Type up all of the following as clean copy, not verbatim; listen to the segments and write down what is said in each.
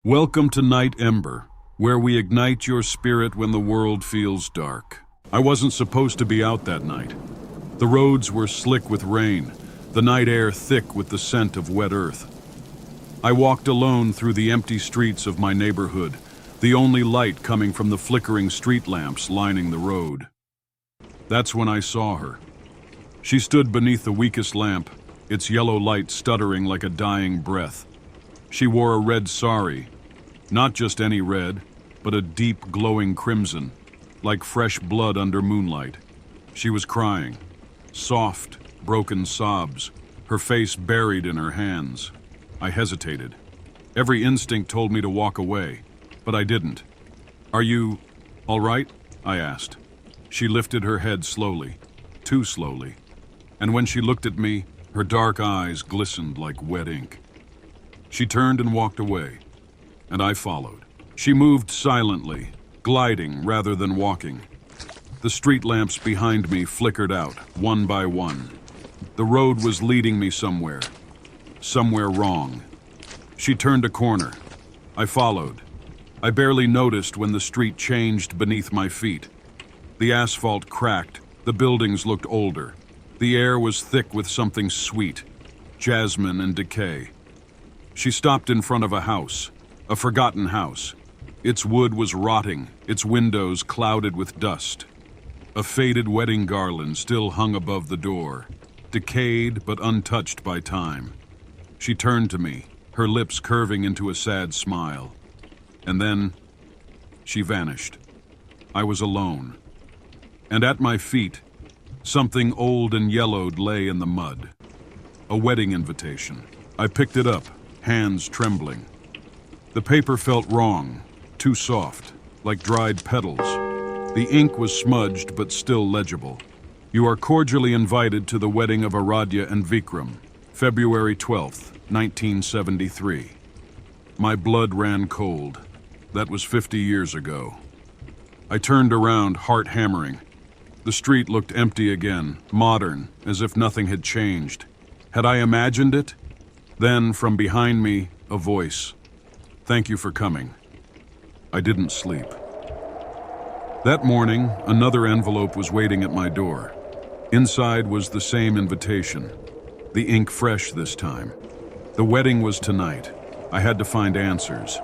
Welcome to Night Ember, where we ignite your spirit when the world feels dark. I wasn't supposed to be out that night. The roads were slick with rain, the night air thick with the scent of wet earth. I walked alone through the empty streets of my neighborhood, the only light coming from the flickering street lamps lining the road. That's when I saw her. She stood beneath the weakest lamp, its yellow light stuttering like a dying breath. She wore a red sari, not just any red, but a deep glowing crimson, like fresh blood under moonlight. She was crying, soft, broken sobs, her face buried in her hands. I hesitated. Every instinct told me to walk away, but I didn't. "Are you all right?" I asked. She lifted her head slowly, too slowly, and when she looked at me, her dark eyes glistened like wet ink. She turned and walked away, and I followed. She moved silently, gliding rather than walking. The street lamps behind me flickered out, one by one. The road was leading me somewhere wrong. She turned a corner. I followed. I barely noticed when the street changed beneath my feet. The asphalt cracked, the buildings looked older. The air was thick with something sweet, jasmine and decay. She stopped in front of a house, a forgotten house. Its wood was rotting, its windows clouded with dust. A faded wedding garland still hung above the door, decayed but untouched by time. She turned to me, her lips curving into a sad smile. And then, she vanished. I was alone. And at my feet, something old and yellowed lay in the mud. A wedding invitation. I picked it up, hands trembling. The paper felt wrong, too soft, like dried petals. The ink was smudged but still legible. "You are cordially invited to the wedding of Aradhya and Vikram, February 12th, 1973. My blood ran cold. That was 50 years ago. I turned around, heart hammering. The street looked empty again, modern, as if nothing had changed. Had I imagined it? Then, from behind me, a voice. "Thank you for coming." I didn't sleep. That morning, another envelope was waiting at my door. Inside was the same invitation, the ink fresh this time. The wedding was tonight. I had to find answers.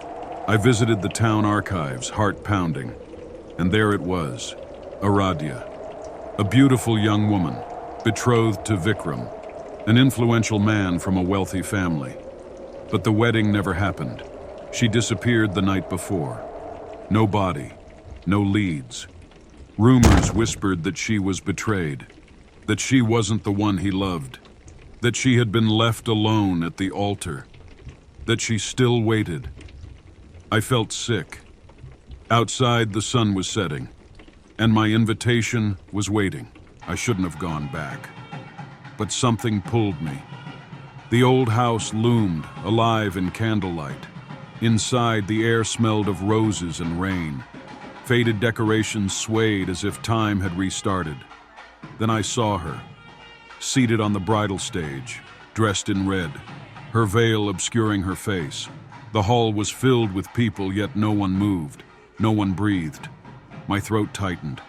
I visited the town archives, heart pounding. And there it was, Aradhya. A beautiful young woman, betrothed to Vikram, an influential man from a wealthy family. But the wedding never happened. She disappeared the night before. No body, no leads. Rumors whispered that she was betrayed, that she wasn't the one he loved, that she had been left alone at the altar, that she still waited. I felt sick. Outside, the sun was setting, and my invitation was waiting. I shouldn't have gone back. But something pulled me. The old house loomed, alive in candlelight. Inside, the air smelled of roses and rain. Faded decorations swayed as if time had restarted. Then I saw her, seated on the bridal stage, dressed in red, her veil obscuring her face. The hall was filled with people, yet no one moved, no one breathed. My throat tightened.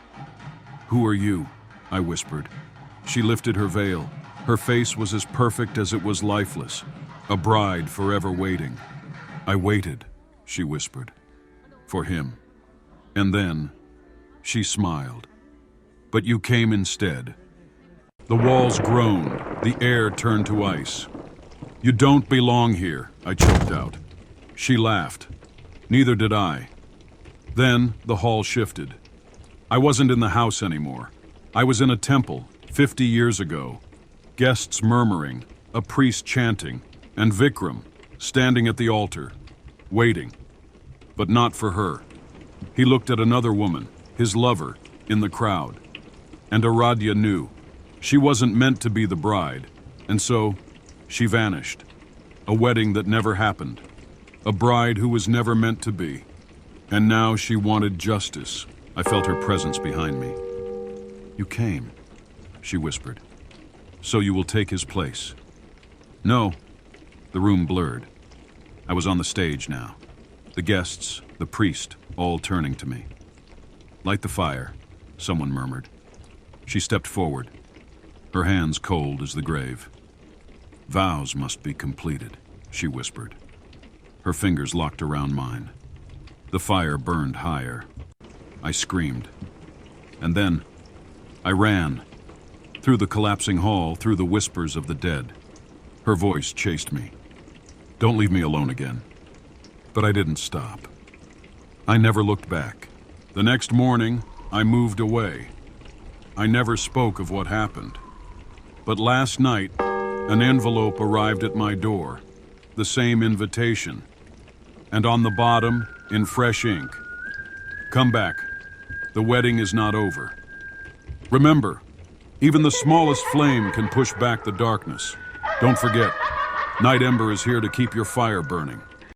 "Who are you?" I whispered. She lifted her veil. Her face was as perfect as it was lifeless, a bride forever waiting. "I waited," she whispered, "for him." And then, she smiled. "But you came instead." The walls groaned, the air turned to ice. "You don't belong here," I choked out. She laughed. Neither did I. Then, the hall shifted. I wasn't in the house anymore. I was in a temple, 50 years ago. Guests murmuring, a priest chanting, and Vikram standing at the altar, waiting. But not for her. He looked at another woman, his lover, in the crowd. And Aradhya knew. She wasn't meant to be the bride, and so she vanished. A wedding that never happened. A bride who was never meant to be. And now she wanted justice. I felt her presence behind me. "You came," she whispered. "So you will take his place." "No." The room blurred. I was on the stage now. The guests, the priest, all turning to me. "Light the fire," someone murmured. She stepped forward, her hands cold as the grave. "Vows must be completed," she whispered. Her fingers locked around mine. The fire burned higher. I screamed. And then I ran. Through the collapsing hall, through the whispers of the dead. Her voice chased me. "Don't leave me alone again." But I didn't stop. I never looked back. The next morning, I moved away. I never spoke of what happened. But last night, an envelope arrived at my door, the same invitation. And on the bottom, in fresh ink, "Come back. The wedding is not over. Remember, even the smallest flame can push back the darkness. Don't forget, Night Ember is here to keep your fire burning."